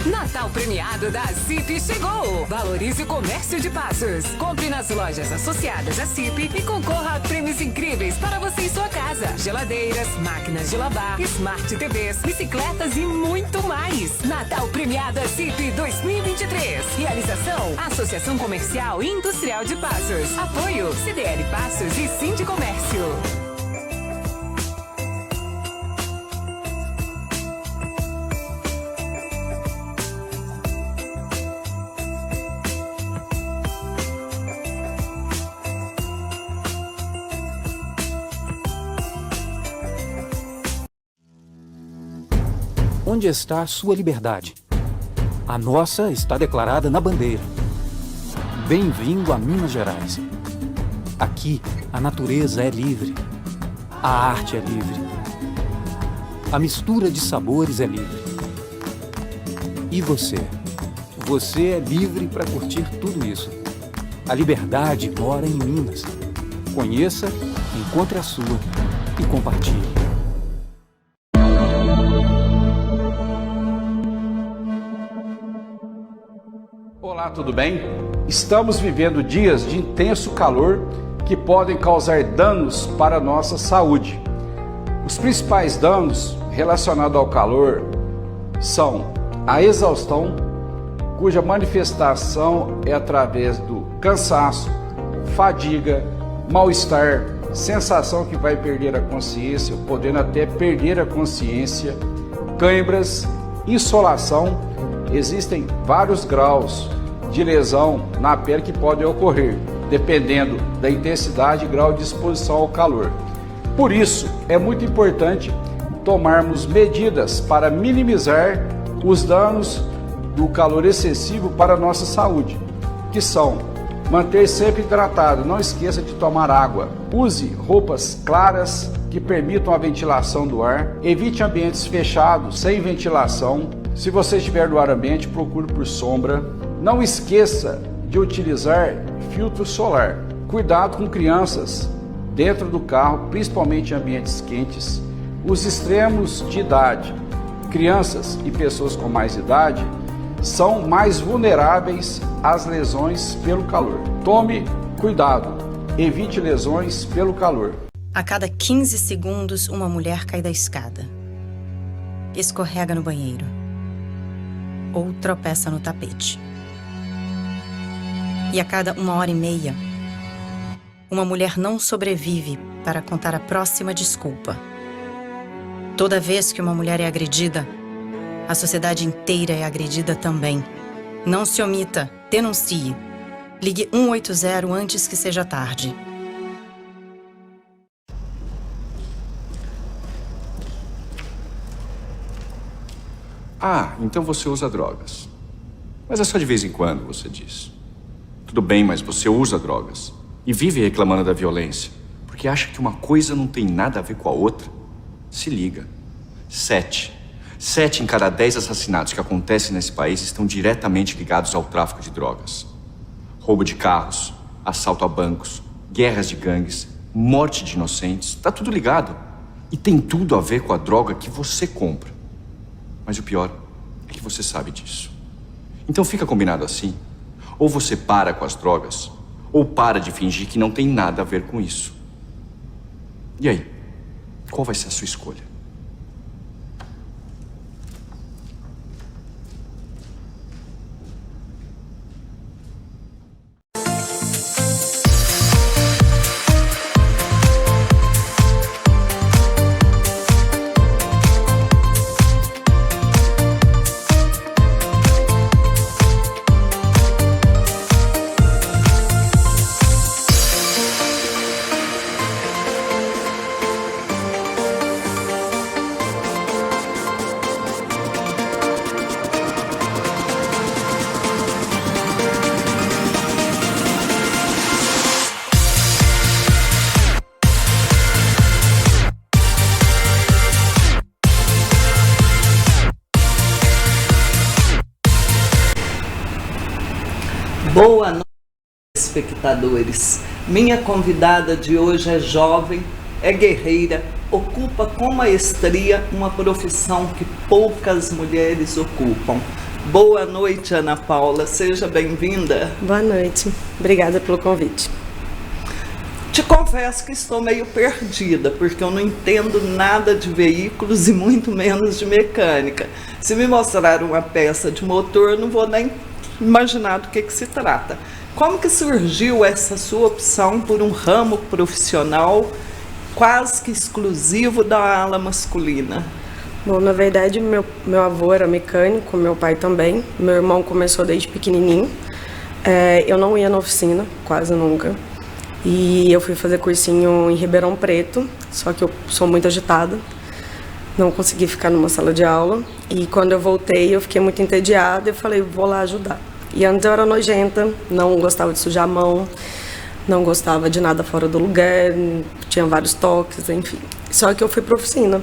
Natal premiado da CIP chegou! Valorize o comércio de Passos. Compre nas lojas associadas à CIP e concorra a prêmios incríveis para você e sua casa. Geladeiras, máquinas de lavar, Smart TVs, bicicletas e muito mais. Natal premiado da CIP 2023. Realização: Associação Comercial e Industrial de Passos. Apoio: CDL Passos e Sindicomércio. Onde está a sua liberdade? A nossa está declarada na bandeira. Bem-vindo a Minas Gerais. Aqui, a natureza é livre. A arte é livre. A mistura de sabores é livre. E você? Você é livre para curtir tudo isso. A liberdade mora em Minas. Conheça, encontre a sua e compartilhe. Olá, tudo bem? Estamos vivendo dias de intenso calor que podem causar danos para a nossa saúde. Os principais danos relacionados ao calor são a exaustão, cuja manifestação é através do cansaço, fadiga, mal-estar, sensação que vai perder a consciência, podendo até perder a consciência, cãibras, insolação. Existem vários graus de lesão na pele que podem ocorrer, dependendo da intensidade e grau de exposição ao calor. Por isso, é muito importante tomarmos medidas para minimizar os danos do calor excessivo para a nossa saúde, que são manter sempre hidratado, não esqueça de tomar água, use roupas claras que permitam a ventilação do ar, evite ambientes fechados, sem ventilação. Se você estiver no ar ambiente, procure por sombra. Não esqueça de utilizar filtro solar. Cuidado com crianças dentro do carro, principalmente em ambientes quentes. Os extremos de idade, crianças e pessoas com mais idade, são mais vulneráveis às lesões pelo calor. Tome cuidado, evite lesões pelo calor. A cada 15 segundos, uma mulher cai da escada, escorrega no banheiro ou tropeça no tapete. E a cada 1h30, uma mulher não sobrevive para contar a próxima desculpa. Toda vez que uma mulher é agredida, a sociedade inteira é agredida também. Não se omita, denuncie. Ligue 180 antes que seja tarde. Ah, então você usa drogas. Mas é só de vez em quando, você diz. Tudo bem, mas você usa drogas e vive reclamando da violência, porque acha que uma coisa não tem nada a ver com a outra. Se liga. 7 em cada 10 assassinatos que acontecem nesse país estão diretamente ligados ao tráfico de drogas. Roubo de carros, assalto a bancos, guerras de gangues, morte de inocentes, tá tudo ligado. E tem tudo a ver com a droga que você compra. Mas o pior é que você sabe disso. Então fica combinado assim. Ou você para com as drogas, ou para de fingir que não tem nada a ver com isso. E aí? Qual vai ser a sua escolha? Boa noite, espectadores. Minha convidada de hoje é jovem, é guerreira, ocupa com maestria uma profissão que poucas mulheres ocupam. Boa noite, Ana Paula. Seja bem-vinda. Boa noite. Obrigada pelo convite. Te confesso que estou meio perdida, porque eu não entendo nada de veículos e muito menos de mecânica. Se me mostrar uma peça de motor, eu não vou nem imaginar do que se trata. Como que surgiu essa sua opção por um ramo profissional quase que exclusivo da ala masculina? Bom, na verdade, meu avô era mecânico, meu pai também. Meu irmão começou desde pequenininho. Eu não ia na oficina, quase nunca. E eu fui fazer cursinho em Ribeirão Preto, só que eu sou muito agitada. Não consegui ficar numa sala de aula. E quando eu voltei, eu fiquei muito entediada e falei, vou lá ajudar. E antes eu era nojenta, não gostava de sujar a mão, não gostava de nada fora do lugar, tinha vários toques, enfim. Só que eu fui para oficina.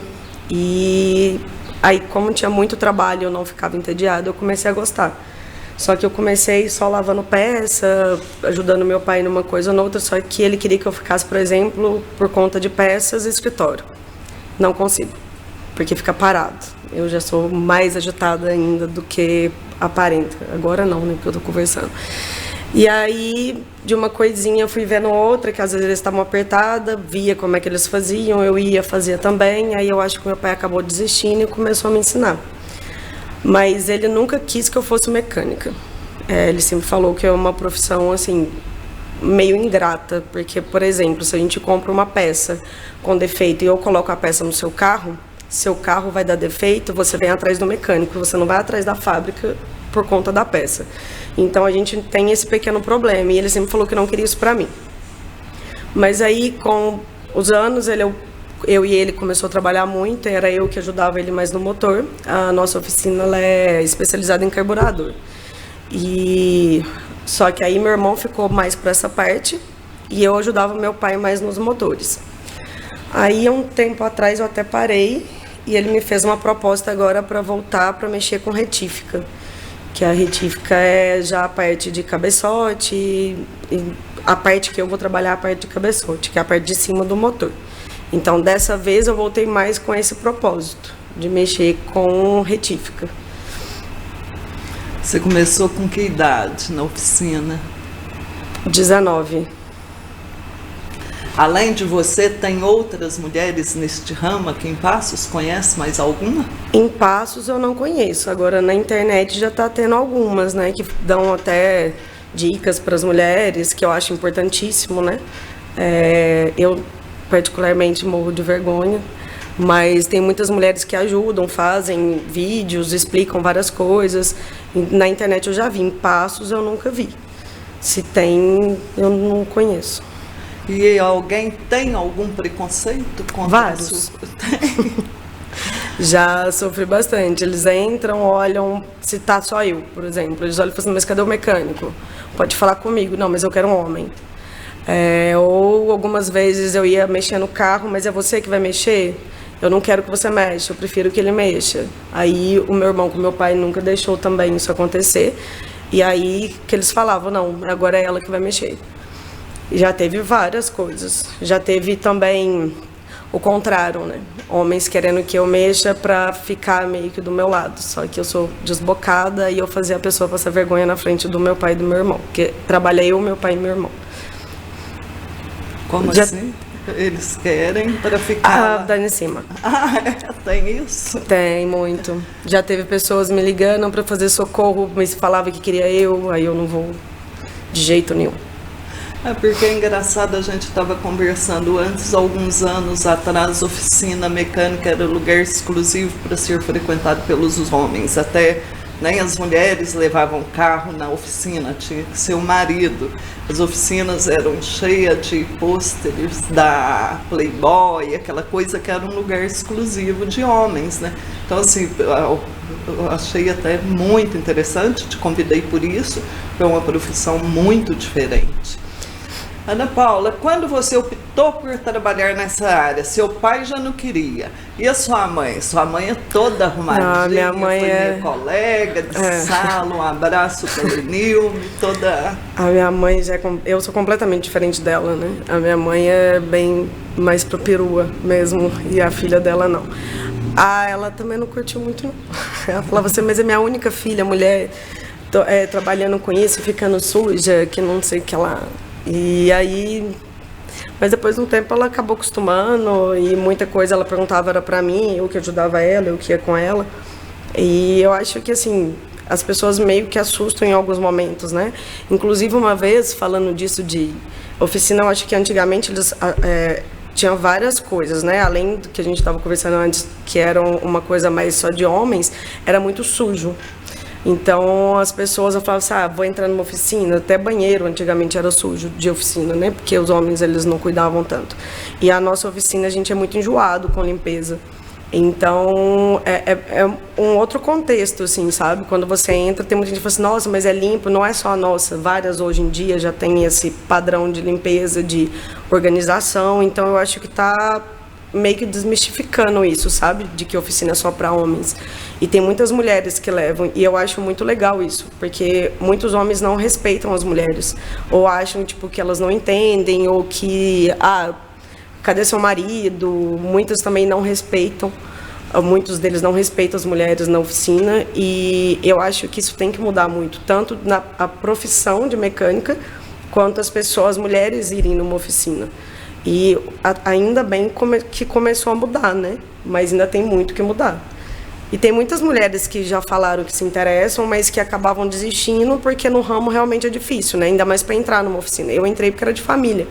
E aí, como tinha muito trabalho, eu não ficava entediada, eu comecei a gostar. Só que eu comecei só lavando peça, ajudando meu pai numa coisa ou noutra, só que ele queria que eu ficasse, por exemplo, por conta de peças e escritório. Não consigo, porque fica parado. Eu já sou mais agitada ainda do que aparenta. Agora não, né, porque eu tô conversando. E aí, de uma coisinha, eu fui vendo outra, que às vezes eles estavam apertadas, via como é que eles faziam, eu ia fazer também. Aí eu acho que meu pai acabou desistindo e começou a me ensinar. Mas ele nunca quis que eu fosse mecânica. Ele sempre falou que é uma profissão, assim, meio ingrata. Porque, por exemplo, se a gente compra uma peça com defeito e eu coloco a peça no seu carro vai dar defeito, você vem atrás do mecânico, você não vai atrás da fábrica por conta da peça. Então a gente tem esse pequeno problema, e ele sempre falou que não queria isso para mim. Mas aí, com os anos, eu e ele começou a trabalhar muito, era eu que ajudava ele mais no motor. A nossa oficina ela é especializada em carburador. Só que aí meu irmão ficou mais para essa parte, e eu ajudava meu pai mais nos motores. Aí, um tempo atrás, eu até parei, e ele me fez uma proposta agora para voltar para mexer com retífica. Que a retífica é já a parte de cabeçote, e a parte que eu vou trabalhar é a parte de cabeçote, que é a parte de cima do motor. Então, dessa vez, eu voltei mais com esse propósito, de mexer com retífica. Você começou com que idade na oficina? 19. Além de você, tem outras mulheres neste ramo aqui em Passos? Conhece mais alguma? Em Passos eu não conheço. Agora na internet já está tendo algumas, né? Que dão até dicas para as mulheres, que eu acho importantíssimo, né? Eu particularmente morro de vergonha, mas tem muitas mulheres que ajudam, fazem vídeos, explicam várias coisas. Na internet eu já vi, em Passos eu nunca vi. Se tem, eu não conheço. E alguém tem algum preconceito contra vários? Já sofri bastante. Eles entram, olham, se tá só eu, por exemplo. Eles olham e falam assim, mas cadê o mecânico? Pode falar comigo. Não, mas eu quero um homem. Ou algumas vezes eu ia mexer no carro, mas é você que vai mexer? Eu não quero que você mexa, eu prefiro que ele mexa. Aí o meu irmão com meu pai nunca deixou também isso acontecer. E aí que eles falavam, não, agora é ela que vai mexer. Já teve várias coisas. Já teve também o contrário, né? Homens querendo que eu mexa pra ficar meio que do meu lado. Só que eu sou desbocada e eu fazia a pessoa passar vergonha na frente do meu pai e do meu irmão. Porque trabalhei eu, meu pai e meu irmão. Como assim? Eles querem para ficar... Dá em cima. Tem isso? Tem, muito. Já teve pessoas me ligando pra fazer socorro, mas falava que queria eu, aí eu não vou de jeito nenhum. Porque é engraçado, a gente estava conversando antes, alguns anos atrás, oficina mecânica era lugar exclusivo para ser frequentado pelos homens. Até nem as mulheres levavam carro na oficina, tinha que ser o marido. As oficinas eram cheias de pôsteres da Playboy, aquela coisa que era um lugar exclusivo de homens, né? Então, assim, eu achei até muito interessante, te convidei por isso, é uma profissão muito diferente. Ana Paula, quando você optou por trabalhar nessa área, seu pai já não queria. E a sua mãe? Sua mãe é toda arrumadinha, minha mãe minha colega de sala, um abraço para o Nilme, toda... A minha mãe já eu sou completamente diferente dela, né? A minha mãe é bem mais pro perua mesmo, e a filha dela não. Ah, ela também não curtiu muito, não. Ela falava assim, mas é minha única filha, mulher, trabalhando com isso, ficando suja, que não sei o que lá. E aí... Mas depois de um tempo ela acabou acostumando e muita coisa ela perguntava era pra mim, eu que ajudava ela, eu que ia com ela. E eu acho que, assim, as pessoas meio que assustam em alguns momentos, né? Inclusive, uma vez, falando disso de oficina, eu acho que antigamente eles... tinha várias coisas, né? Além do que a gente estava conversando antes, que era uma coisa mais só de homens, era muito sujo. Então, as pessoas falavam assim, vou entrar numa oficina, até banheiro antigamente era sujo de oficina, né? Porque os homens, eles não cuidavam tanto. E a nossa oficina, a gente é muito enjoado com limpeza. Então, é um outro contexto, assim, sabe? Quando você entra, tem muita gente que fala assim, nossa, mas é limpo. Não é só a nossa, várias hoje em dia já tem esse padrão de limpeza, de organização. Então, eu acho que está meio que desmistificando isso, sabe? De que oficina é só para homens. E tem muitas mulheres que levam, e eu acho muito legal isso, porque muitos homens não respeitam as mulheres, ou acham, tipo, que elas não entendem, ou que, cadê seu marido? Muitas também não respeitam, muitos deles não respeitam as mulheres na oficina, e eu acho que isso tem que mudar muito, tanto na a profissão de mecânica, quanto as pessoas, as mulheres irem numa oficina. E ainda bem que começou a mudar, né? Mas ainda tem muito que mudar. E tem muitas mulheres que já falaram que se interessam, mas que acabavam desistindo porque no ramo realmente é difícil, né? Ainda mais para entrar numa oficina. Eu entrei porque era de família.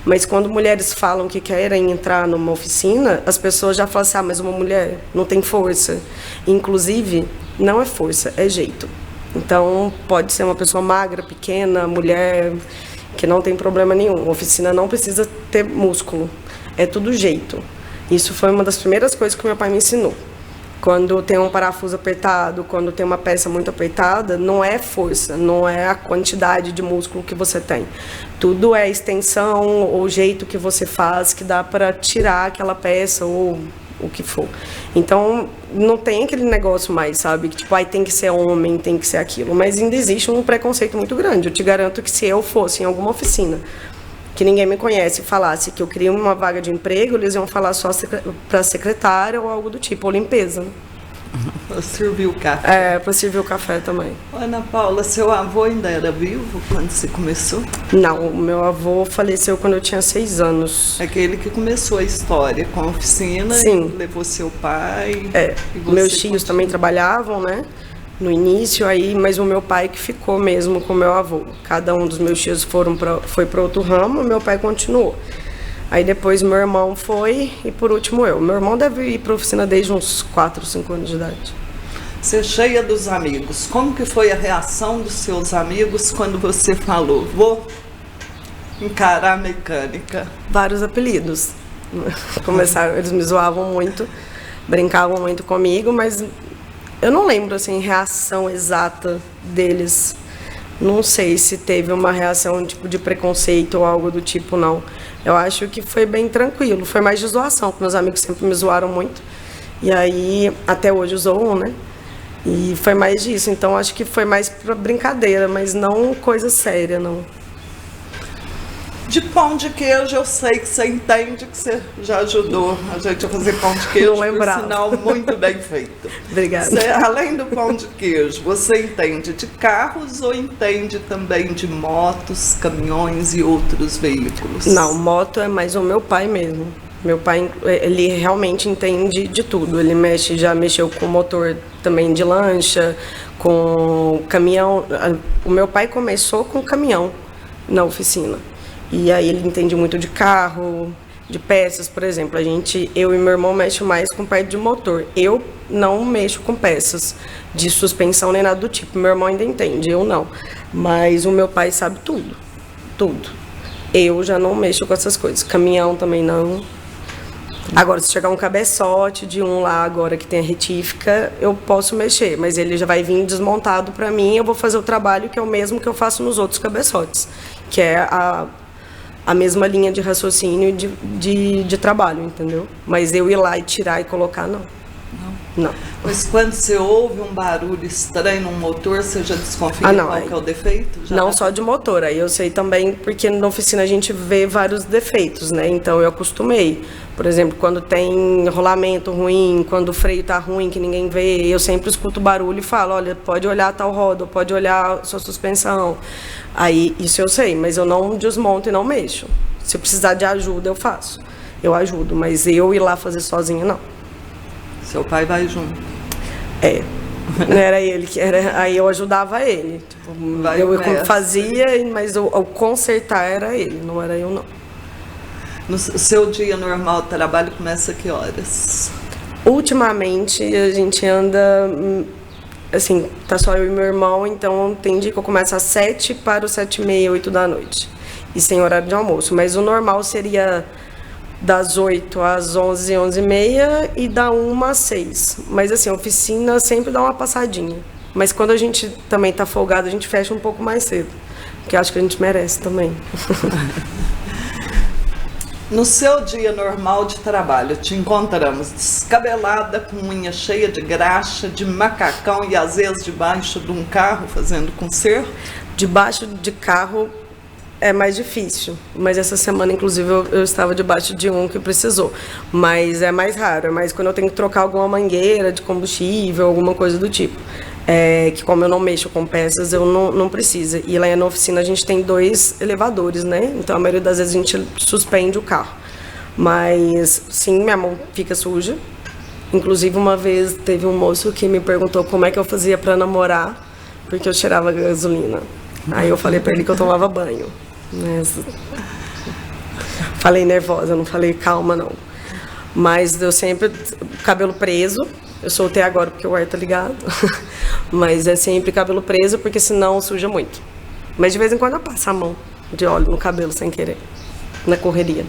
Mas quando mulheres falam que querem entrar numa oficina, as pessoas já falam assim, mas uma mulher não tem força. Inclusive, não é força, é jeito. Então, pode ser uma pessoa magra, pequena, mulher, que não tem problema nenhum. A oficina não precisa ter músculo, é tudo jeito. Isso foi uma das primeiras coisas que meu pai me ensinou. Quando tem um parafuso apertado, quando tem uma peça muito apertada, não é força, não é a quantidade de músculo que você tem. Tudo é extensão ou jeito que você faz que dá para tirar aquela peça ou o que for. Então, não tem aquele negócio mais, sabe? Que tipo, tem que ser homem, tem que ser aquilo. Mas ainda existe um preconceito muito grande. Eu te garanto que se eu fosse em alguma oficina que ninguém me conhece e falasse que eu queria uma vaga de emprego, eles iam falar só para secretária ou algo do tipo, ou limpeza. Né? Para servir o café. Para servir o café também. Ana Paula, seu avô ainda era vivo quando você começou? Não, o meu avô faleceu quando eu tinha 6 anos. Aquele que começou a história com a oficina. Sim. E levou seu pai. Meus tios também trabalhavam, né? No início, mas o meu pai que ficou mesmo com o meu avô. Cada um dos meus tios foi para outro ramo, meu pai continuou. Aí depois meu irmão foi e por último eu. Meu irmão deve ir para a oficina desde uns 4, 5 anos de idade. Você cheia dos amigos, como que foi a reação dos seus amigos quando você falou, vou encarar a mecânica? Vários apelidos. Começaram, eles me zoavam muito, brincavam muito comigo, mas eu não lembro, assim, reação exata deles. Não sei se teve uma reação, tipo, de preconceito ou algo do tipo, não. Eu acho que foi bem tranquilo. Foi mais de zoação, porque meus amigos sempre me zoaram muito. E aí, até hoje zoam, né? E foi mais disso. Então, acho que foi mais pra brincadeira, mas não coisa séria, não. De pão de queijo, eu sei que você entende, que você já ajudou a gente a fazer pão de queijo, por sinal, muito bem feito. Obrigada. Você, além do pão de queijo, você entende de carros ou entende também de motos, caminhões e outros veículos? Não, moto é mais o meu pai mesmo. Meu pai, ele realmente entende de tudo. Ele já mexeu com motor também de lancha, com caminhão. O meu pai começou com caminhão na oficina. E aí ele entende muito de carro, de peças, por exemplo. Eu e meu irmão mexem mais com parte de motor. Eu não mexo com peças de suspensão nem nada do tipo. Meu irmão ainda entende, eu não. Mas o meu pai sabe tudo, tudo. Eu já não mexo com essas coisas. Caminhão também não. Agora, se chegar um cabeçote de um lá agora que tem a retífica, eu posso mexer. Mas ele já vai vir desmontado para mim, eu vou fazer o trabalho que é o mesmo que eu faço nos outros cabeçotes. Que é a mesma linha de raciocínio de trabalho, entendeu? Mas eu ir lá e tirar e colocar, não. Não. Mas quando você ouve um barulho estranho num motor, você já desconfia qual que é o defeito? Não só de motor, aí eu sei também, porque na oficina a gente vê vários defeitos, né? Então eu acostumei. Por exemplo, quando tem rolamento ruim, quando o freio tá ruim, que ninguém vê, eu sempre escuto o barulho e falo, olha, pode olhar tal roda, pode olhar a sua suspensão. Aí, isso eu sei, mas eu não desmonto e não mexo. Se eu precisar de ajuda, eu faço. Eu ajudo, mas eu ir lá fazer sozinha, não. Seu pai vai junto? É. Não era ele que era. Aí eu ajudava ele. Tipo, eu fazia, mas o consertar era ele, não era eu, não. No seu dia normal de trabalho começa a que horas? Ultimamente a gente anda. Assim, tá só eu e meu irmão, então tem dia que eu começo às 7 para os 7h30, 8 da noite. E sem horário de almoço. Mas o normal seria das 8 às 11, 11h30 e da 1 às 6. Mas assim, a oficina sempre dá uma passadinha. Mas quando a gente também tá folgado, a gente fecha um pouco mais cedo. Porque acho que a gente merece também. No seu dia normal de trabalho, te encontramos descabelada, com unha cheia de graxa, de macacão e às vezes debaixo de um carro fazendo conserto? Debaixo de carro é mais difícil, mas essa semana, inclusive, eu estava debaixo de um que precisou. Mas é mais raro, é mais quando eu tenho que trocar alguma mangueira de combustível, alguma coisa do tipo. Que como eu não mexo com peças, eu não precisa. E lá na oficina a gente tem 2 elevadores, né? Então a maioria das vezes a gente suspende o carro. Mas sim, minha mão fica suja. Inclusive uma vez teve um moço que me perguntou como é que eu fazia para namorar, porque eu cheirava gasolina. Aí eu falei para ele que eu tomava banho. Falei nervosa, não falei calma não. Mas eu sempre, cabelo preso. Eu soltei agora porque o ar tá ligado. Mas é sempre cabelo preso, porque senão suja muito. Mas de vez em quando eu passo a mão de óleo no cabelo sem querer, na correria.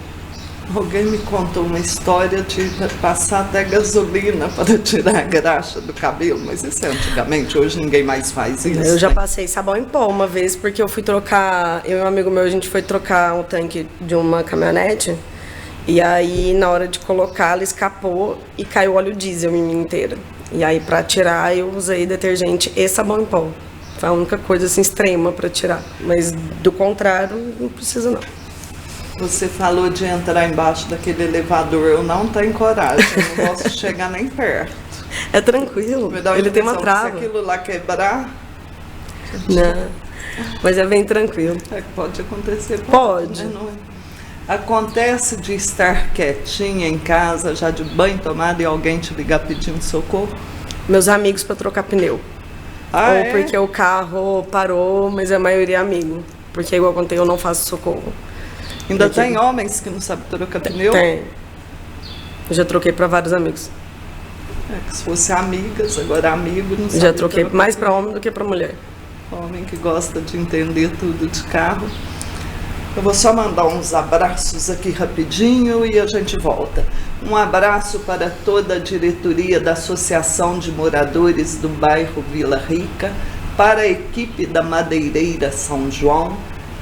Alguém me contou uma história de passar até gasolina para tirar a graxa do cabelo, mas isso é antigamente, hoje ninguém mais faz isso. Eu já passei sabão em pó uma vez, porque eu fui trocar, eu e um amigo meu, a gente foi trocar um tanque de uma caminhonete. E aí, na hora de colocar, ela escapou e caiu óleo diesel em mim inteira. E aí, pra tirar, eu usei detergente e sabão em pó. Foi a única coisa, assim, extrema pra tirar. Mas, do contrário, não precisa, não. Você falou de entrar embaixo daquele elevador. Eu não tenho coragem, eu não posso chegar nem perto. É tranquilo, ele tem uma trava. Se aquilo lá quebrar... Não, mas é bem tranquilo. Pode acontecer. Pode. Né? Acontece de estar quietinha em casa, já de banho tomado, e alguém te ligar pedindo socorro? Meus amigos para trocar pneu. Ou porque o carro parou, mas a maioria é amigo. Porque, igual eu contei, eu não faço socorro. Ainda tem homens que não sabem trocar pneu? Tem. Eu já troquei para vários amigos. Se fosse amigas, agora amigo não sabe. Já troquei mais para homem do que para mulher. Homem que gosta de entender tudo de carro. Eu vou só mandar uns abraços aqui rapidinho e a gente volta. Um abraço para toda a diretoria da Associação de Moradores do Bairro Vila Rica, para a equipe da Madeireira São João,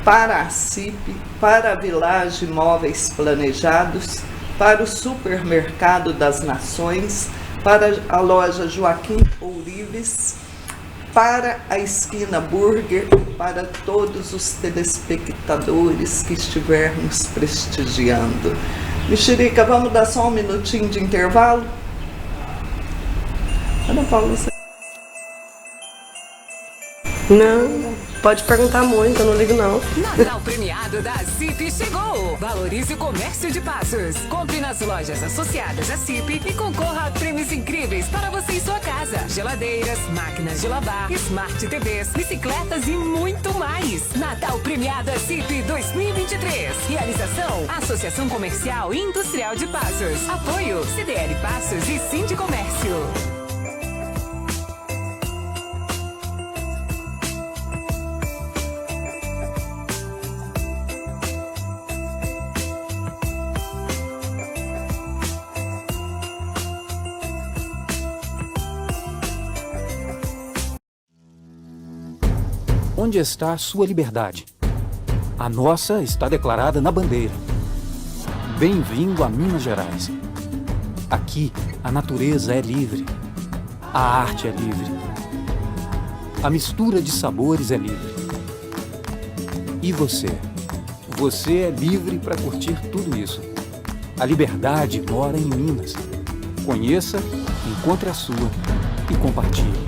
para a CIP, para a Village Móveis Planejados, para o Supermercado das Nações, para a loja Joaquim Ourives, para a Esquina Burger, para todos os telespectadores que estiver nos prestigiando. Mexerica, vamos dar só um minutinho de intervalo? Ana Paula, você... Não, pode perguntar muito, eu não ligo não. Natal premiado da CIP chegou! Valorize o comércio de Passos. Compre nas lojas associadas à CIP e concorra a prêmios incríveis para você e sua casa. Geladeiras, máquinas de lavar, Smart TVs, bicicletas e muito mais. Natal premiado da CIP 2023. Realização: Associação Comercial e Industrial de Passos. Apoio: CDL Passos e Sindicomércio. Onde está a sua liberdade? A nossa está declarada na bandeira. Bem-vindo a Minas Gerais. Aqui, A natureza é livre. A arte é livre. A mistura de sabores é livre. E você? Você é livre para curtir tudo isso. A liberdade mora em Minas. Conheça, encontre a sua e compartilhe.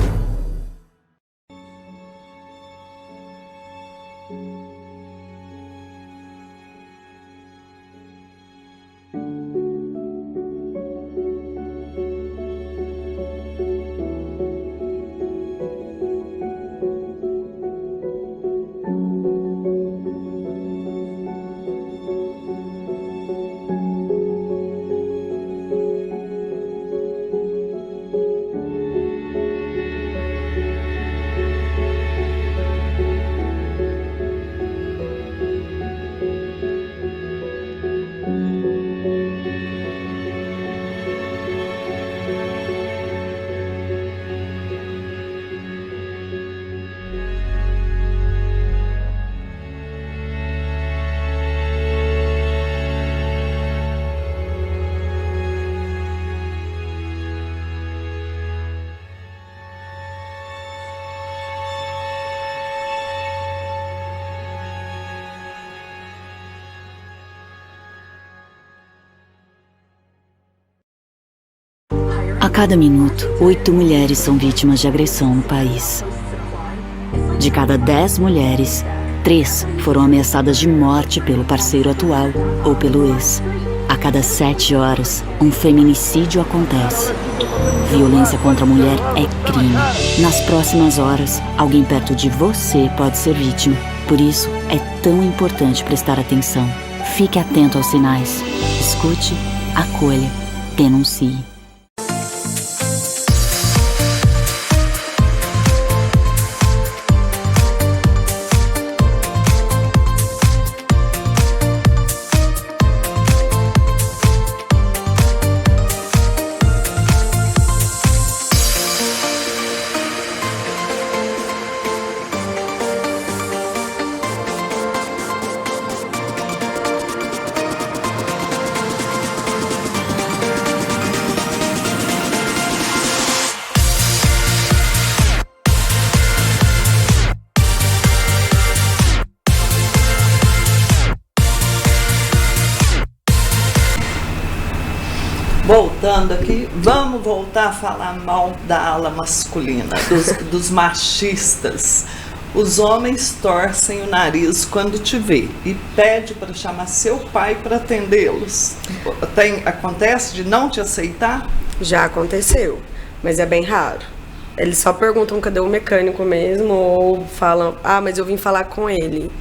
A cada minuto, 8 mulheres são vítimas de agressão no país. De cada 10 mulheres, 3 foram ameaçadas de morte pelo parceiro atual ou pelo ex. A cada 7 horas, um feminicídio acontece. Violência contra a mulher é crime. Nas próximas horas, alguém perto de você pode ser vítima. Por isso, é tão importante prestar atenção. Fique atento aos sinais. Escute, acolha, denuncie. Voltando aqui, vamos voltar a falar mal da ala masculina, dos machistas. Os homens torcem o nariz quando te vê e pede para chamar seu pai para atendê-los. Acontece de não te aceitar? Já aconteceu, mas é bem raro. Eles só perguntam cadê o mecânico mesmo, ou falam, mas eu vim falar com ele.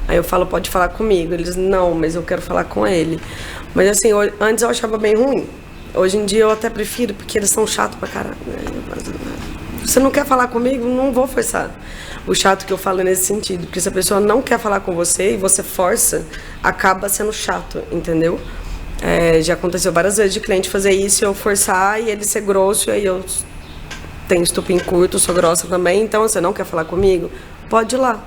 Aí eu falo, pode falar comigo. Eles, não, mas eu quero falar com ele. Mas assim, antes eu achava bem ruim. Hoje em dia eu até prefiro, porque eles são chatos pra caralho. Você não quer falar comigo? Não vou forçar. O chato que eu falo é nesse sentido, porque se a pessoa não quer falar com você e você força, acaba sendo chato, entendeu? Já aconteceu várias vezes de cliente fazer isso, eu forçar e ele ser grosso, e aí eu tenho estupim curto, sou grossa também, então você não quer falar comigo? Pode ir lá,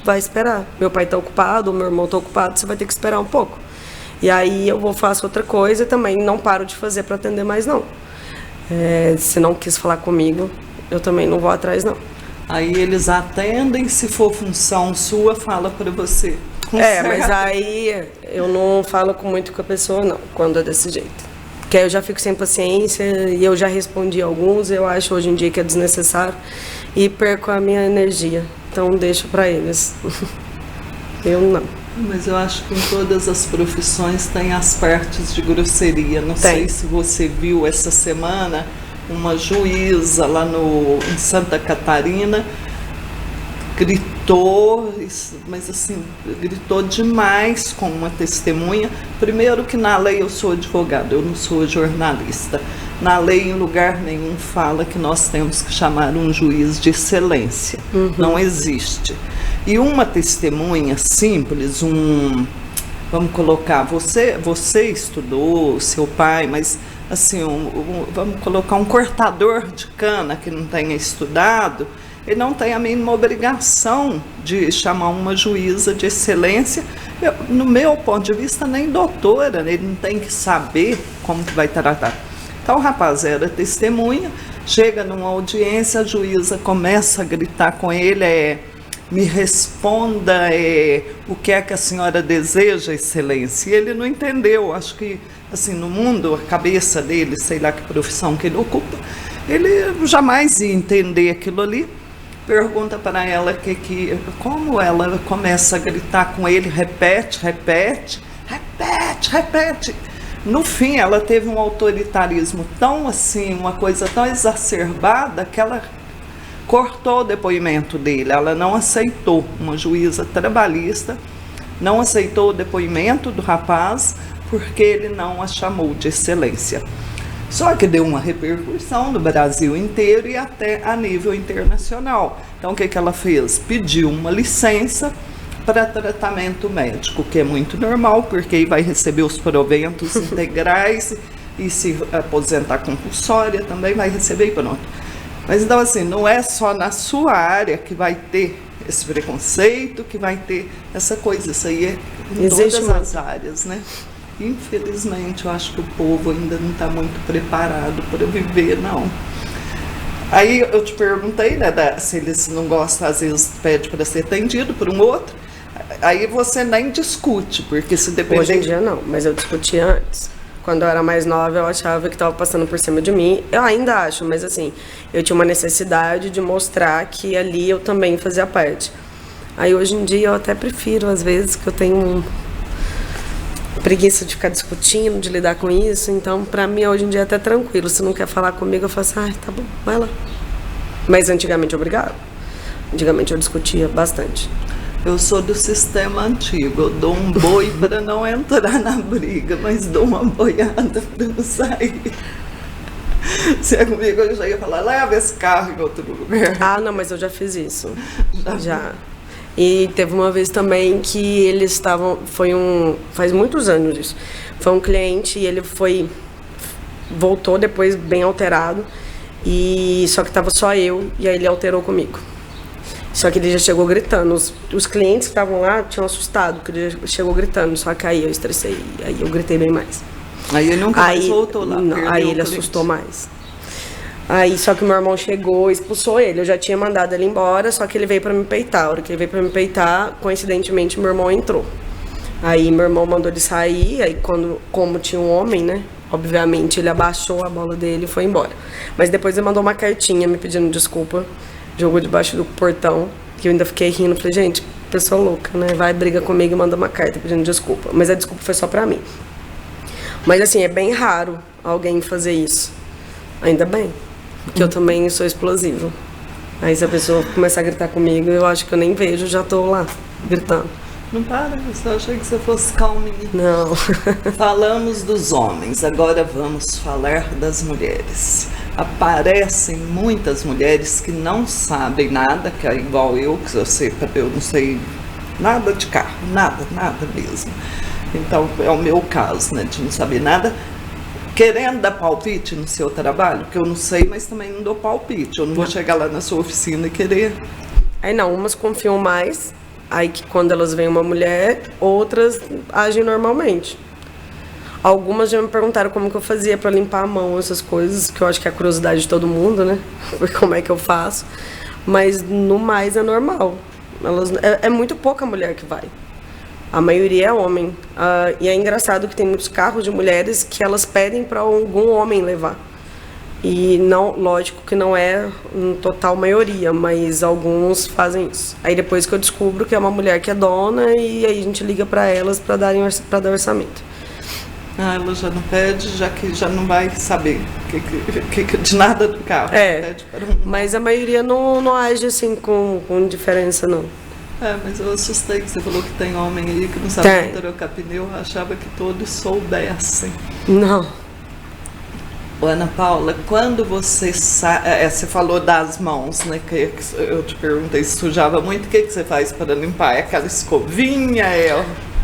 vai esperar. Meu pai tá ocupado, meu irmão tá ocupado, você vai ter que esperar um pouco. E aí eu faço outra coisa e também não paro de fazer para atender mais, não. Se não quis falar comigo, eu também não vou atrás, não. Aí eles atendem, se for função sua, fala para você. Mas aí eu não falo muito com a pessoa, não, quando é desse jeito. Porque aí eu já fico sem paciência e eu já respondi alguns, eu acho hoje em dia que é desnecessário e perco a minha energia. Então deixo para eles. Eu não. Mas eu acho que em todas as profissões tem as partes de grosseria. Não sei se você viu essa semana uma juíza lá em Santa Catarina gritou, mas assim, gritou demais com uma testemunha. Primeiro que na lei eu sou advogado, eu não sou jornalista. Na lei, em lugar nenhum, fala que nós temos que chamar um juiz de excelência. Não existe. E uma testemunha simples, vamos colocar, você estudou, seu pai, mas assim, vamos colocar um cortador de cana que não tenha estudado, ele não tem a mínima obrigação de chamar uma juíza de excelência. No meu ponto de vista, nem doutora, ele não tem que saber como que vai tratar. Então o rapaz era testemunha, chega numa audiência, a juíza começa a gritar com ele, me responda o que é que a senhora deseja, excelência. E ele não entendeu, acho que assim, no mundo, a cabeça dele, sei lá que profissão que ele ocupa, ele jamais ia entender aquilo ali. Pergunta para ela como ela começa a gritar com ele, repete. No fim, ela teve um autoritarismo tão assim, uma coisa tão exacerbada, que ela cortou o depoimento dele. Ela não aceitou, uma juíza trabalhista, não aceitou o depoimento do rapaz, porque ele não a chamou de excelência. Só que deu uma repercussão no Brasil inteiro e até a nível internacional. Então, o que ela fez? Pediu uma licença para tratamento médico, que é muito normal, porque aí vai receber os proventos integrais e se aposentar compulsória também vai receber e pronto. Mas então, assim, não é só na sua área que vai ter esse preconceito, que vai ter essa coisa, isso aí é em todas as áreas, né? Infelizmente, eu acho que o povo ainda não está muito preparado para viver, não. Aí eu te perguntei, né, se eles não gostam, às vezes pede para ser atendido por um outro, aí você nem discute, porque se depender... Hoje em dia não, mas eu discutia antes. Quando eu era mais nova, eu achava que estava passando por cima de mim. Eu ainda acho, mas assim, eu tinha uma necessidade de mostrar que ali eu também fazia parte. Aí hoje em dia eu até prefiro, às vezes, que eu tenho preguiça de ficar discutindo, de lidar com isso. Então, pra mim, hoje em dia é até tranquilo. Se não quer falar comigo, eu faço, tá bom, vai lá. Mas antigamente eu brigava. Antigamente eu discutia bastante. Eu sou do sistema antigo, eu dou um boi para não entrar na briga, mas dou uma boiada para não sair. Se é comigo, eu já ia falar, leva esse carro em outro lugar. Ah, não, mas eu já fiz isso. Já. E teve uma vez também que eles estavam, faz muitos anos isso, foi um cliente e ele voltou depois bem alterado, só que estava só eu, e aí ele alterou comigo. Só que ele já chegou gritando, os clientes que estavam lá tinham assustado, porque ele já chegou gritando, só que aí eu estressei, aí eu gritei bem mais. Aí ele nunca mais voltou lá. Não, aí ele assustou mais. Aí, só que meu irmão chegou e expulsou ele. Eu já tinha mandado ele embora, só que ele veio pra me peitar. A hora que ele veio pra me peitar, coincidentemente, meu irmão entrou. Aí, meu irmão mandou ele sair, aí como tinha um homem, né? Obviamente, ele abaixou a bola dele e foi embora. Mas depois ele mandou uma cartinha me pedindo desculpa. Jogou debaixo do portão, que eu ainda fiquei rindo. Falei, gente, pessoa louca, né? Vai, briga comigo e manda uma carta pedindo desculpa. Mas a desculpa foi só pra mim. Mas, assim, é bem raro alguém fazer isso. Ainda bem. Porque eu também sou explosiva. Aí se a pessoa começar a gritar comigo, eu acho que eu nem vejo, já tô lá, gritando. Não para, eu só achei que você fosse calminha. Não. Falamos dos homens, agora vamos falar das mulheres. Aparecem muitas mulheres que não sabem nada, que é igual eu, que eu não sei nada de carro, nada mesmo. Então é o meu caso, né, de não saber nada. Querendo dar palpite no seu trabalho, que eu não sei, mas também não dou palpite. Eu não vou chegar lá na sua oficina e querer. Aí não, umas confiam mais, aí que quando elas veem uma mulher, outras agem normalmente. Algumas já me perguntaram como que eu fazia para limpar a mão, essas coisas, que eu acho que é a curiosidade de todo mundo, né? Como é que eu faço. Mas no mais é normal. É muito pouca mulher que vai. A maioria é homem. E é engraçado que tem muitos carros de mulheres que elas pedem para algum homem levar. E não, lógico que não é em total maioria, mas alguns fazem isso. Aí depois que eu descubro que é uma mulher que é dona, e aí a gente liga para elas para dar orçamento. Ela já não pede, já que já não vai saber de nada do carro. Pede para mas a maioria não age assim com diferença, não. Mas eu assustei que você falou que tem homem aí que não sabe trocar pneu, eu achava que todos soubessem. Não. Ana Paula, quando você você falou das mãos, né, que eu te perguntei se sujava muito, o que você faz para limpar? É aquela escovinha?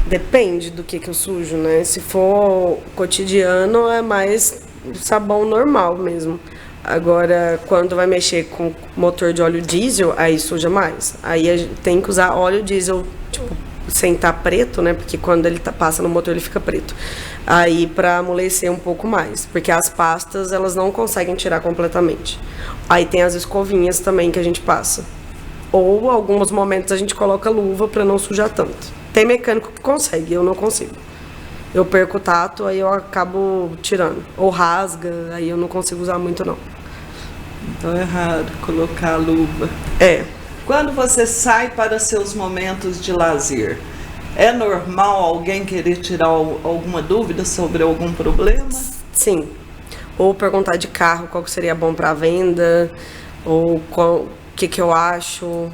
Depende do que eu sujo, né? Se for cotidiano, é mais sabão normal mesmo. Agora, quando vai mexer com motor de óleo diesel, aí suja mais. Aí a gente tem que usar óleo diesel, tipo, sem estar preto, né? Porque quando ele passa no motor ele fica preto. Aí para amolecer um pouco mais, porque as pastas elas não conseguem tirar completamente. Aí tem as escovinhas também que a gente passa. Ou alguns momentos a gente coloca luva para não sujar tanto. Tem mecânico que consegue, eu não consigo. Eu perco o tato, aí eu acabo tirando. Ou rasga, aí eu não consigo usar muito não. Então é raro colocar a luva. É. Quando você sai para seus momentos de lazer, é normal alguém querer tirar alguma dúvida sobre algum problema? Sim. Ou perguntar de carro qual que seria bom para venda, ou o que eu acho.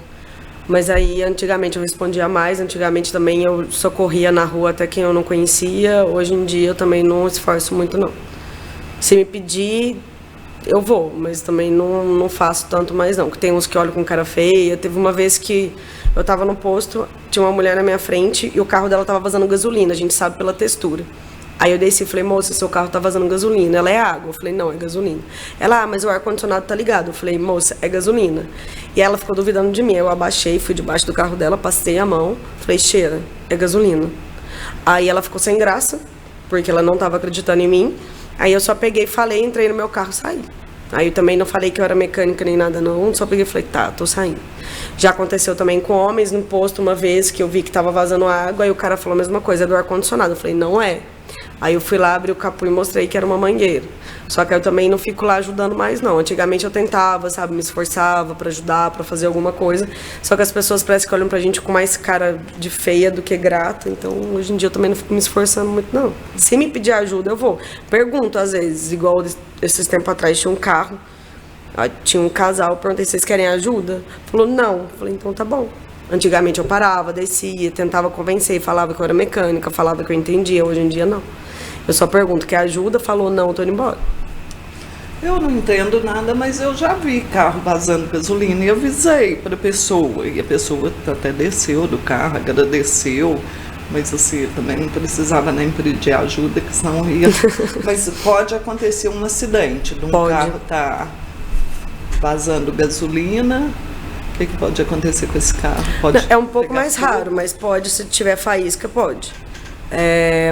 Mas aí antigamente eu respondia mais, antigamente também eu socorria na rua até quem eu não conhecia. Hoje em dia eu também não esforço muito não. Se me pedir, eu vou, mas também não faço tanto mais não. Tem uns que olham com cara feia. Teve uma vez que eu tava no posto, tinha uma mulher na minha frente e o carro dela tava vazando gasolina, a gente sabe pela textura. Aí eu desci e falei, moça, seu carro tá vazando gasolina. Ela, é água? Eu falei, não, é gasolina. Ela, mas o ar-condicionado tá ligado. Eu falei, moça, é gasolina. E ela ficou duvidando de mim. Eu abaixei, fui debaixo do carro dela, passei a mão, falei, cheira, é gasolina. Aí ela ficou sem graça, porque ela não tava acreditando em mim. Aí eu só peguei, falei, entrei no meu carro e saí. Aí eu também não falei que eu era mecânica nem nada não, só peguei e falei, tá, tô saindo. Já aconteceu também com homens no posto uma vez que eu vi que tava vazando água, aí o cara falou a mesma coisa, é do ar-condicionado. Eu falei, não é. Aí eu fui lá, abri o capô e mostrei que era uma mangueira. Só que eu também não fico lá ajudando mais não. Antigamente eu tentava, sabe, me esforçava pra ajudar, pra fazer alguma coisa. Só que as pessoas parece que olham pra gente com mais cara de feia do que grata. Então hoje em dia eu também não fico me esforçando muito não. Se me pedir ajuda eu vou. Pergunto às vezes, igual esses tempos atrás tinha um carro, tinha um casal, eu perguntei se vocês querem ajuda. Falou não. Falei então tá bom. Antigamente eu parava, descia, tentava convencer, falava que eu era mecânica, falava que eu entendia. Hoje em dia não. Eu só pergunto, quer ajuda? Falou, não, tô indo embora. Eu não entendo nada, mas eu já vi carro vazando gasolina e avisei para a pessoa. E a pessoa até desceu do carro, agradeceu. Mas assim, também não precisava nem pedir ajuda, que senão ia... Mas pode acontecer um acidente de um carro tá vazando gasolina. O que pode acontecer com esse carro? Pode é um pouco mais raro, mas pode, se tiver faísca, pode.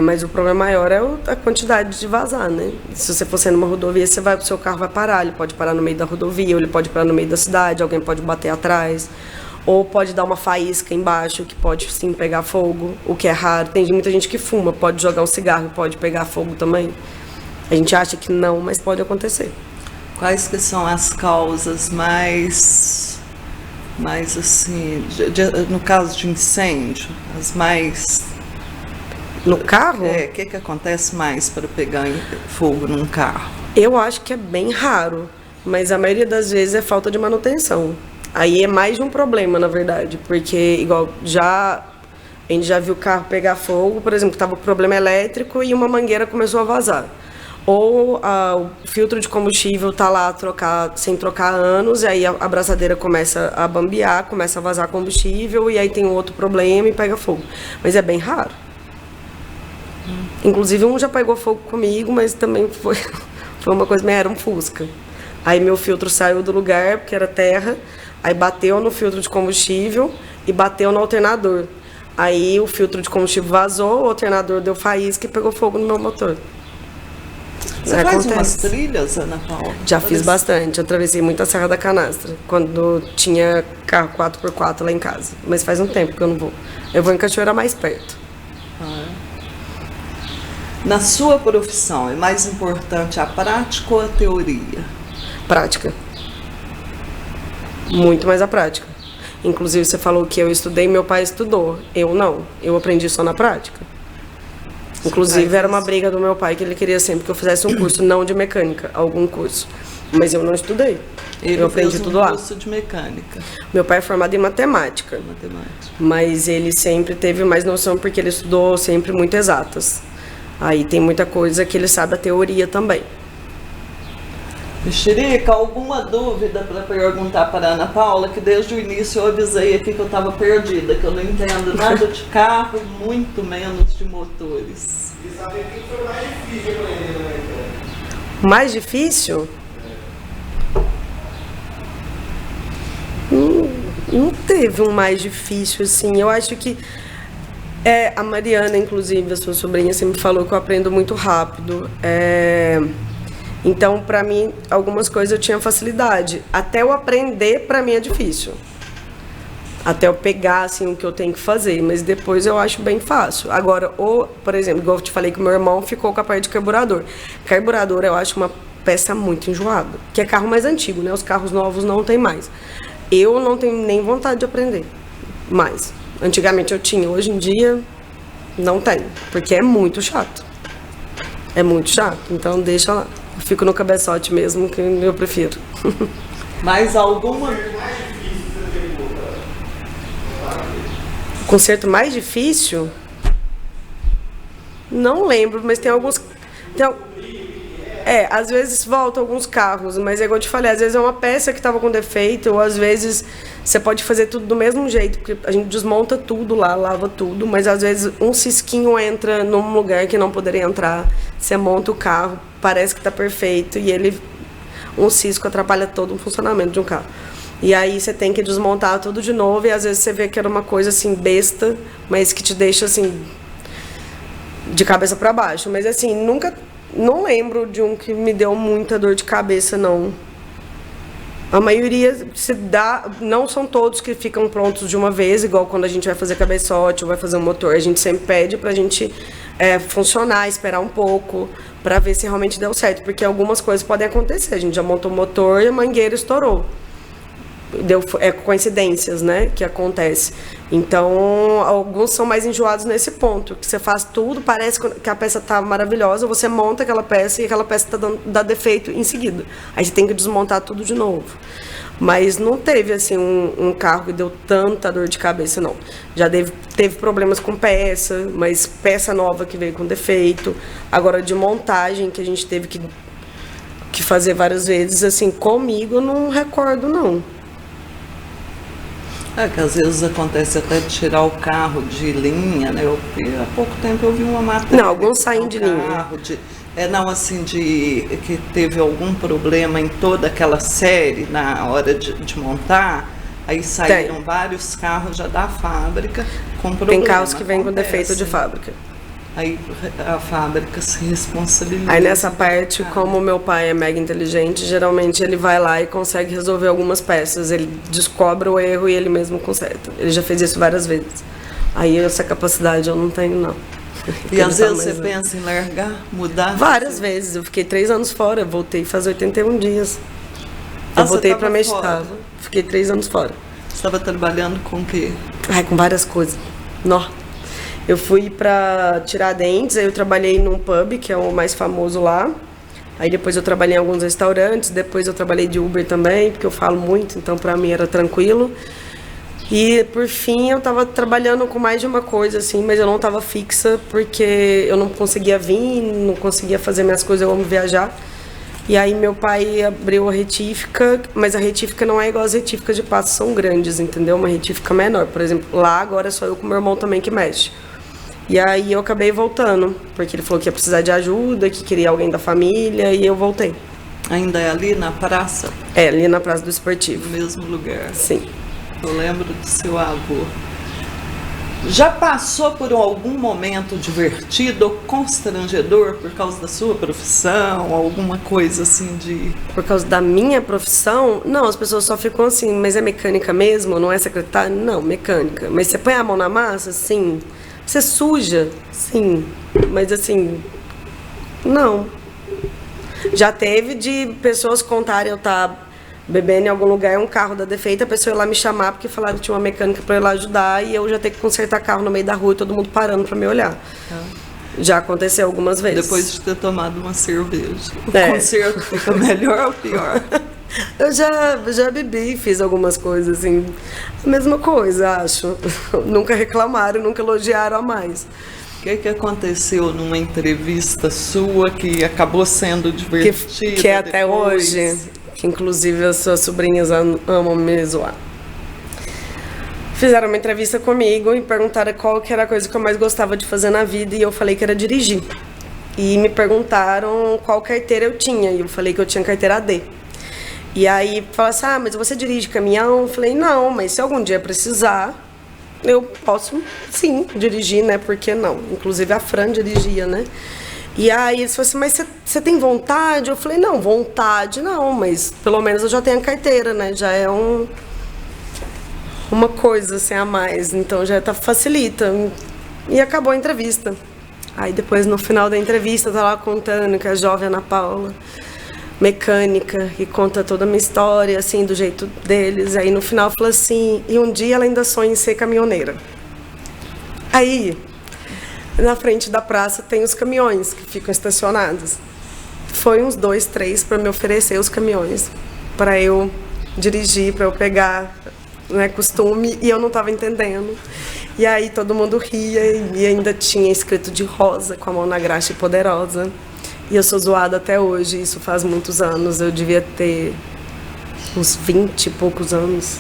Mas o problema maior é a quantidade de vazar, né? Se você for numa rodovia, o seu carro vai parar, ele pode parar no meio da rodovia, ou ele pode parar no meio da cidade, alguém pode bater atrás, ou pode dar uma faísca embaixo, que pode sim pegar fogo, o que é raro. Tem muita gente que fuma, pode jogar um cigarro, pode pegar fogo também. A gente acha que não, mas pode acontecer. Quais que são as causas mais assim, no caso de incêndio, as mais... No carro? O que acontece mais para pegar fogo num carro? Eu acho que é bem raro, mas a maioria das vezes é falta de manutenção. Aí é mais de um problema, na verdade, porque igual a gente já viu o carro pegar fogo, por exemplo, que estava com problema elétrico e uma mangueira começou a vazar. Ou o filtro de combustível está lá sem trocar há anos, e aí a abraçadeira começa a bambear, começa a vazar combustível, e aí tem um outro problema e pega fogo. Mas é bem raro. Inclusive um já pegou fogo comigo, mas também foi uma coisa, era um Fusca. Aí meu filtro saiu do lugar, porque era terra, aí bateu no filtro de combustível e bateu no alternador. Aí o filtro de combustível vazou, o alternador deu faísca e pegou fogo no meu motor. Você faz umas trilhas, Ana Paula? Já fiz bastante, eu atravessei muito a Serra da Canastra, quando tinha carro 4x4 lá em casa. Mas faz um tempo que eu não vou. Eu vou em Cachoeira mais perto. Na sua profissão, é mais importante a prática ou a teoria? Prática. Muito mais a prática. Inclusive, você falou que eu estudei, meu pai estudou. Eu não. Eu aprendi só na prática. Inclusive, era uma briga do meu pai, que ele queria sempre que eu fizesse um curso, não de mecânica, algum curso. Mas eu não estudei. Eu aprendi tudo lá. Curso de mecânica. Meu pai é formado em matemática. Mas ele sempre teve mais noção, porque ele estudou sempre muito exatas. Aí tem muita coisa que ele sabe a teoria também. Mexerica, alguma dúvida para perguntar para a Ana Paula? Que desde o início eu avisei aqui que eu estava perdida, que eu não entendo nada de carro, muito menos de motores. E saber o que foi mais difícil para ele, né? Mais difícil? Não teve um mais difícil, assim. Eu acho que A Mariana, inclusive, a sua sobrinha, sempre falou que eu aprendo muito rápido. Então, para mim, algumas coisas eu tinha facilidade. Até eu aprender, para mim, é difícil. Até eu pegar, assim, o que eu tenho que fazer. Mas depois eu acho bem fácil. Agora, por exemplo, igual eu te falei que o meu irmão ficou com a parte de carburador. Carburador, eu acho uma peça muito enjoada. Que é carro mais antigo, né? Os carros novos não tem mais. Eu não tenho nem vontade de aprender mais. Antigamente eu tinha, hoje em dia não tenho. Porque é muito chato. É muito chato. Então, deixa lá. Eu fico no cabeçote mesmo, que eu prefiro. Mais alguma? Concerto mais difícil? Não lembro, mas tem alguns... às vezes voltam alguns carros, mas é igual eu te falei, às vezes é uma peça que estava com defeito, ou às vezes você pode fazer tudo do mesmo jeito, porque a gente desmonta tudo lá, lava tudo, mas às vezes um cisquinho entra num lugar que não poderia entrar, você monta o carro, parece que está perfeito, e um cisco atrapalha todo o funcionamento de um carro. E aí você tem que desmontar tudo de novo, e às vezes você vê que era uma coisa assim, besta, mas que te deixa assim, de cabeça para baixo. Mas assim, não lembro de um que me deu muita dor de cabeça, não. A maioria se dá, não são todos que ficam prontos de uma vez, igual quando a gente vai fazer cabeçote ou vai fazer um motor. A gente sempre pede pra gente funcionar, esperar um pouco, pra ver se realmente deu certo. Porque algumas coisas podem acontecer. A gente já montou o motor e a mangueira estourou. Coincidências, né, que acontece. Então, alguns são mais enjoados nesse ponto, que você faz tudo, parece que a peça tá maravilhosa, você monta aquela peça e aquela peça dá defeito em seguida. Aí você tem que desmontar tudo de novo. Mas não teve, assim, um carro que deu tanta dor de cabeça, não. Já teve problemas com peça, mas peça nova que veio com defeito. Agora, de montagem, que a gente teve que fazer várias vezes, assim, comigo, eu não recordo, não. Que às vezes acontece até de tirar o carro de linha, né? Há pouco tempo eu vi uma matéria. Não, alguns saem de linha. Que teve algum problema em toda aquela série na hora de montar, aí saíram vários carros já da fábrica com problema. Tem carros que vêm com defeito de fábrica. Aí a fábrica se responsabiliza. Aí nessa parte, como meu pai é mega inteligente, geralmente ele vai lá e consegue resolver algumas peças. Ele descobre o erro e ele mesmo conserta. Ele já fez isso várias vezes. Aí essa capacidade eu não tenho, não. E às vezes você pensa em largar, mudar? Várias vezes. Eu fiquei 3 anos fora, eu voltei faz 81 dias. Eu voltei para meu estado. Fiquei 3 anos fora. Você estava trabalhando com o quê? Com várias coisas. Eu fui para Tiradentes, aí eu trabalhei num pub, que é o mais famoso lá. Aí depois eu trabalhei em alguns restaurantes, depois eu trabalhei de Uber também, porque eu falo muito, então para mim era tranquilo. E por fim eu estava trabalhando com mais de uma coisa, assim, mas eu não estava fixa, porque eu não conseguia vir, não conseguia fazer minhas coisas, eu amo viajar. E aí meu pai abriu a retífica, mas a retífica não é igual as retíficas de Patos, são grandes, entendeu? Uma retífica menor, por exemplo, lá agora é só eu com meu irmão também que mexe. E aí eu acabei voltando, porque ele falou que ia precisar de ajuda, que queria alguém da família, e eu voltei. Ainda é ali na praça? Ali na Praça do Esportivo. No mesmo lugar? Sim. Eu lembro do seu avô. Já passou por algum momento divertido ou constrangedor por causa da sua profissão, alguma coisa assim de... Por causa da minha profissão? Não, as pessoas só ficam assim, mas é mecânica mesmo? Não é secretária? Não, mecânica. Mas você põe a mão na massa? Sim. Você suja? Sim. Mas assim, não. Já teve de pessoas contarem, eu estar bebendo em algum lugar, um carro dá defeito, a pessoa ia lá me chamar porque falaram que tinha uma mecânica para ir lá ajudar e eu já ter que consertar carro no meio da rua e todo mundo parando para me olhar. Já aconteceu algumas vezes. Depois de ter tomado uma cerveja. O concerto fica melhor ou pior? Eu já bebi, fiz algumas coisas assim. A mesma coisa, acho. Nunca reclamaram, nunca elogiaram a mais. O que aconteceu numa entrevista sua que acabou sendo divertida? Que é até hoje, que inclusive as suas sobrinhas amam me zoar. Fizeram uma entrevista comigo e perguntaram qual que era a coisa que eu mais gostava de fazer na vida e eu falei que era dirigir. E me perguntaram qual carteira eu tinha e eu falei que eu tinha carteira D. E aí falaram assim, mas você dirige caminhão? Eu falei, não, mas se algum dia precisar, eu posso, sim, dirigir, né? Por que não? Inclusive a Fran dirigia, né? E aí eles falaram assim, mas você tem vontade? Eu falei, não, vontade não, mas pelo menos eu já tenho a carteira, né? Já é uma coisa assim a mais, então já facilita. E acabou a entrevista. Aí depois, no final da entrevista, tá lá contando que a jovem Ana Paula, mecânica, e conta toda a minha história, assim, do jeito deles. Aí no final falou assim, e um dia ela ainda sonha em ser caminhoneira. Aí, na frente da praça tem os caminhões que ficam estacionados. Foi uns 2, 3 para me oferecer os caminhões, para eu dirigir, para eu pegar, né, costume, e eu não estava entendendo. E aí todo mundo ria e ainda tinha escrito de rosa, com a mão na graxa e poderosa. E eu sou zoada até hoje, isso faz muitos anos, eu devia ter uns 20 e poucos anos.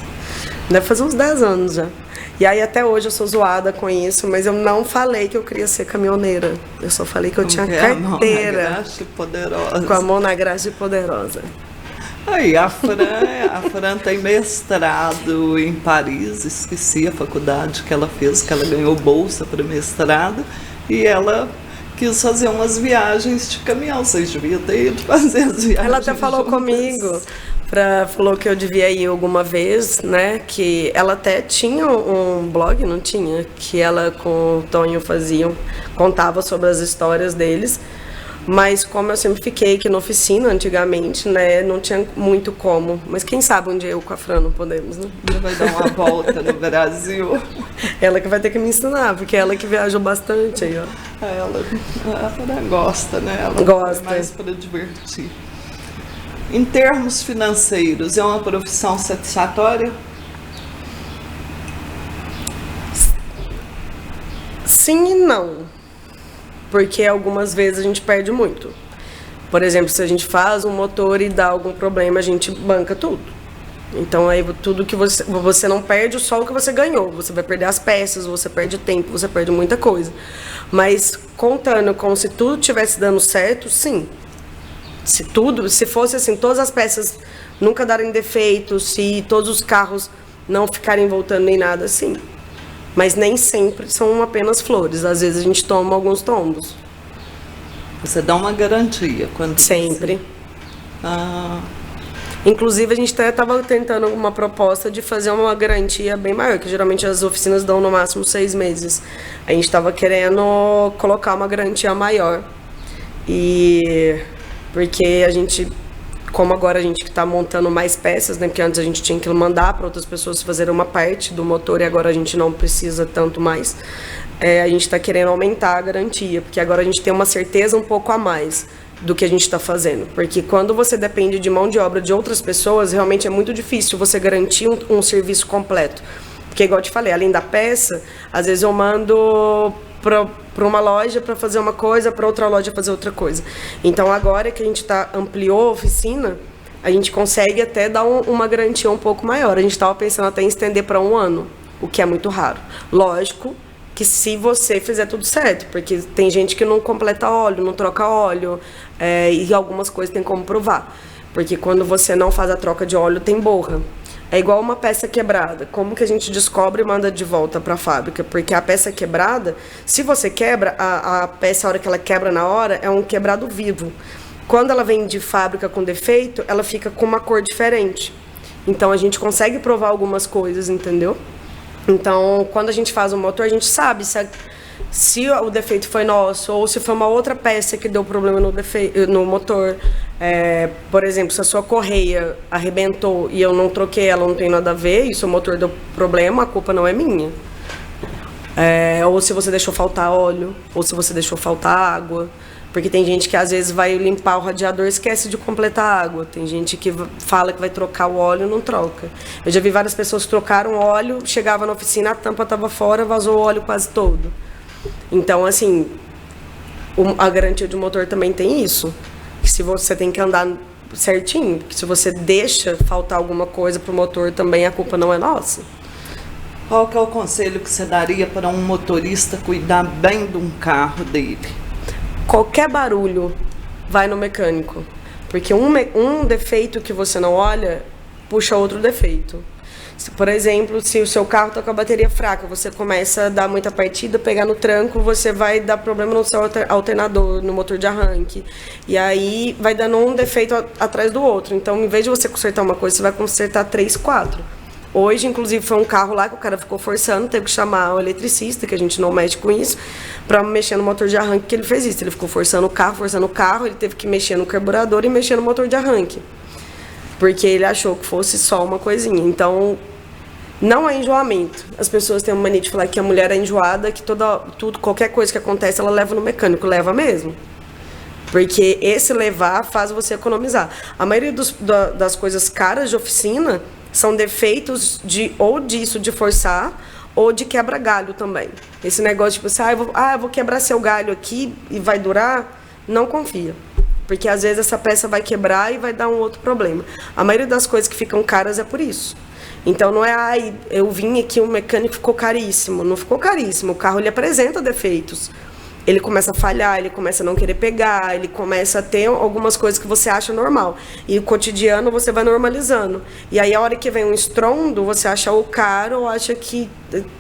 Deve fazer uns 10 anos já. E aí até hoje eu sou zoada com isso, mas eu não falei que eu queria ser caminhoneira. Eu só falei que eu tinha carteira. Com a mão na graxa e poderosa. Aí, a Fran tem mestrado em Paris, esqueci a faculdade que ela fez, que ela ganhou bolsa para mestrado, e ela quis fazer umas viagens de caminhão. Vocês deviam ter ido fazer as viagens. Ela até falou comigo, falou que eu devia ir alguma vez, né? Que ela até tinha um blog, não tinha? Que ela com o Tonho contava sobre as histórias deles. Mas como eu sempre fiquei aqui na oficina antigamente, né, não tinha muito como. Mas quem sabe um dia eu com a Fran não podemos, né? Ela vai dar uma volta no Brasil. Ela que vai ter que me ensinar, porque ela que viajou bastante aí, ó. A Fran gosta, né? Ela gosta. É mais para divertir. Em termos financeiros, é uma profissão satisfatória? Sim e não. Porque algumas vezes a gente perde muito. Por exemplo, se a gente faz um motor e dá algum problema, a gente banca tudo. Então aí tudo que você não perde só o que você ganhou. Você vai perder as peças, você perde tempo, você perde muita coisa. Mas contando como se tudo estivesse dando certo, sim. Se fosse assim, todas as peças nunca darem defeito, se todos os carros não ficarem voltando nem nada, assim. Mas nem sempre são apenas flores. Às vezes a gente toma alguns tombos. Você dá uma garantia quando sempre. Inclusive, a gente até estava tentando uma proposta de fazer uma garantia bem maior, que geralmente as oficinas dão no máximo 6 meses. A gente estava querendo colocar uma garantia maior. Porque a gente, como agora a gente está montando mais peças, né? Porque antes a gente tinha que mandar para outras pessoas fazerem uma parte do motor e agora a gente não precisa tanto mais. A gente está querendo aumentar a garantia, porque agora a gente tem uma certeza um pouco a mais do que a gente está fazendo. Porque quando você depende de mão de obra de outras pessoas, realmente é muito difícil você garantir um serviço completo. Porque, igual eu te falei, além da peça, às vezes eu mando para uma loja para fazer uma coisa, para outra loja fazer outra coisa. Então, agora que a gente ampliou a oficina, a gente consegue até dar uma garantia um pouco maior. A gente estava pensando até em estender para 1 ano, o que é muito raro. Lógico que se você fizer tudo certo, porque tem gente que não completa óleo, não troca óleo, e algumas coisas tem como provar. Porque quando você não faz a troca de óleo, tem borra. É igual uma peça quebrada. Como que a gente descobre e manda de volta para a fábrica? Porque a peça quebrada, se você quebra, a peça, a hora que ela quebra na hora, é um quebrado vivo. Quando ela vem de fábrica com defeito, ela fica com uma cor diferente. Então, a gente consegue provar algumas coisas, entendeu? Então, quando a gente faz um motor, a gente sabe se o defeito foi nosso ou se foi uma outra peça que deu problema no motor. Por exemplo, se a sua correia arrebentou e eu não troquei ela, não tem nada a ver, e se o motor deu problema, a culpa não é minha. Ou se você deixou faltar óleo, ou se você deixou faltar água. Porque tem gente que às vezes vai limpar o radiador e esquece de completar a água. Tem gente que fala que vai trocar o óleo e não troca. Eu já vi várias pessoas que trocaram óleo, chegava na oficina, a tampa estava fora, vazou o óleo quase todo. Então, assim, a garantia de motor também tem isso. Que se você tem que andar certinho, que se você deixa faltar alguma coisa pro motor, também a culpa não é nossa. Qual que é o conselho que você daria para um motorista cuidar bem de um carro dele? Qualquer barulho vai no mecânico, porque um defeito que você não olha, puxa outro defeito. Por exemplo, se o seu carro está com a bateria fraca, você começa a dar muita partida, pegar no tranco, você vai dar problema no seu alternador, no motor de arranque. E aí vai dando um defeito atrás do outro. Então, em vez de você consertar uma coisa, você vai consertar 3, 4. Hoje, inclusive, foi um carro lá que o cara ficou forçando, teve que chamar o eletricista, que a gente não mexe com isso, para mexer no motor de arranque, que ele fez isso. Ele ficou forçando o carro, ele teve que mexer no carburador e mexer no motor de arranque. Porque ele achou que fosse só uma coisinha. Então, não é enjoamento. As pessoas têm uma mania de falar que a mulher é enjoada, que qualquer coisa que acontece, ela leva no mecânico. Leva mesmo. Porque esse levar faz você economizar. A maioria das coisas caras de oficina são defeitos ou disso de forçar ou de quebra-galho também. Esse negócio de tipo assim, eu vou quebrar seu galho aqui e vai durar, não confia. Porque às vezes essa peça vai quebrar e vai dar um outro problema. A maioria das coisas que ficam caras é por isso. Então não é, eu vim aqui, o mecânico ficou caríssimo. Não ficou caríssimo, o carro ele apresenta defeitos. Ele começa a falhar, ele começa a não querer pegar, ele começa a ter algumas coisas que você acha normal. E o cotidiano você vai normalizando. E aí a hora que vem um estrondo, você acha o caro ou acha que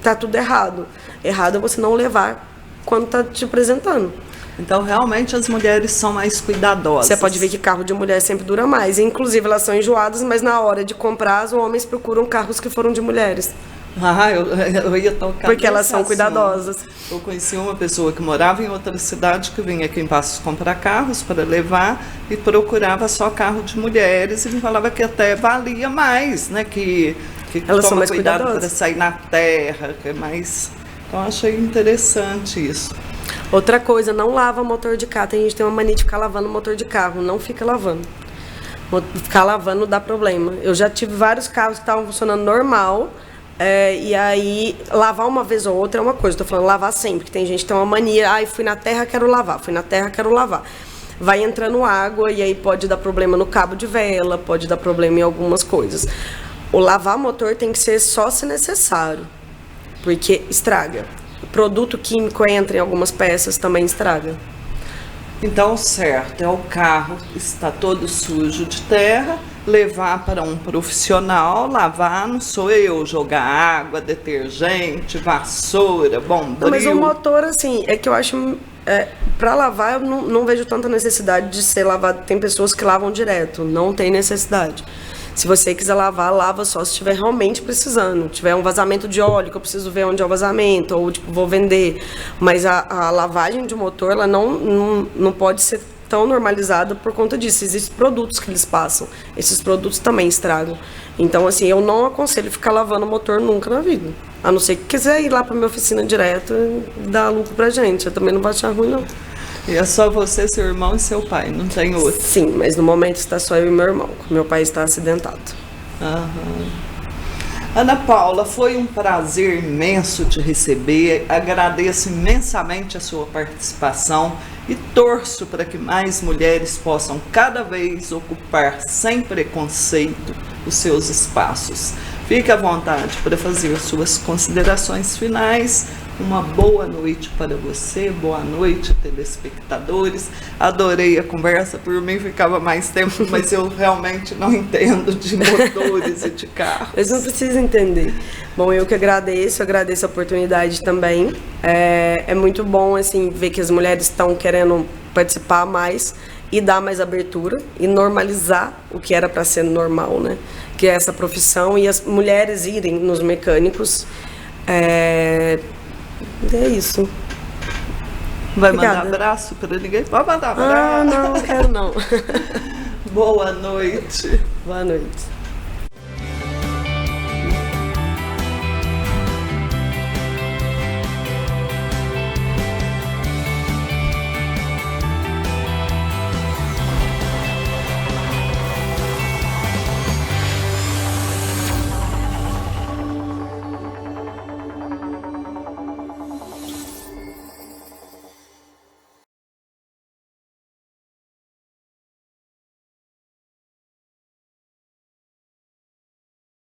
tá tudo errado. Errado é você não levar quando tá te apresentando. Então, realmente, as mulheres são mais cuidadosas. Você pode ver que carro de mulher sempre dura mais. Inclusive, elas são enjoadas, mas na hora de comprar, os homens procuram carros que foram de mulheres. Eu ia tocar. Porque elas são cuidadosas. Eu conheci uma pessoa que morava em outra cidade, que vinha aqui em Passos comprar carros para levar e procurava só carro de mulheres e me falava que até valia mais, né? Que elas toma são mais cuidado cuidadosas para sair na terra, que é mais... Então, eu achei interessante isso. Outra coisa, não lava motor de carro. Tem gente que tem uma mania de ficar lavando motor de carro. Não fica lavando. Ficar lavando dá problema. Eu já tive vários carros que estavam funcionando normal. E aí, lavar uma vez ou outra é uma coisa. Estou falando lavar sempre. Que tem gente que tem uma mania. Fui na terra, quero lavar. Fui na terra, quero lavar. Vai entrando água e aí pode dar problema no cabo de vela. Pode dar problema em algumas coisas. O lavar motor tem que ser só se necessário. Porque estraga. O produto químico entra em algumas peças, também estraga. Então, certo, é o carro que está todo sujo de terra, levar para um profissional, lavar, não sou eu, jogar água, detergente, vassoura, bombril. Mas o motor, assim, é que eu acho... para lavar, eu não vejo tanta necessidade de ser lavado. Tem pessoas que lavam direto, não tem necessidade. Se você quiser lavar, lava só se estiver realmente precisando. Tiver um vazamento de óleo, que eu preciso ver onde é o vazamento, ou tipo, vou vender. Mas a lavagem de motor, ela não pode ser tão normalizada por conta disso. Existem produtos que eles passam. Esses produtos também estragam. Então, assim, eu não aconselho ficar lavando motor nunca na vida. A não ser que quiser ir lá para minha oficina direto e dar lucro pra gente. Eu também não vou achar ruim, não. E é só você, seu irmão e seu pai, não tem outro? Sim, mas no momento está só eu e meu irmão. Meu pai está acidentado. Ana Paula, foi um prazer imenso te receber. Agradeço imensamente a sua participação e torço para que mais mulheres possam cada vez ocupar sem preconceito os seus espaços. Fique à vontade para fazer suas considerações finais. Uma boa noite para você, boa noite, telespectadores. Adorei a conversa, por mim ficava mais tempo, mas eu realmente não entendo de motores e de carros. Mas não precisa entender. Bom, eu que agradeço a oportunidade também. É muito bom, assim, ver que as mulheres estão querendo participar mais e dar mais abertura e normalizar o que era para ser normal, né? Que é essa profissão e as mulheres irem nos mecânicos. É isso. Vai Obrigada. mandar abraço para ninguém? Pode mandar abraço. Não quero não. Boa noite. Boa noite.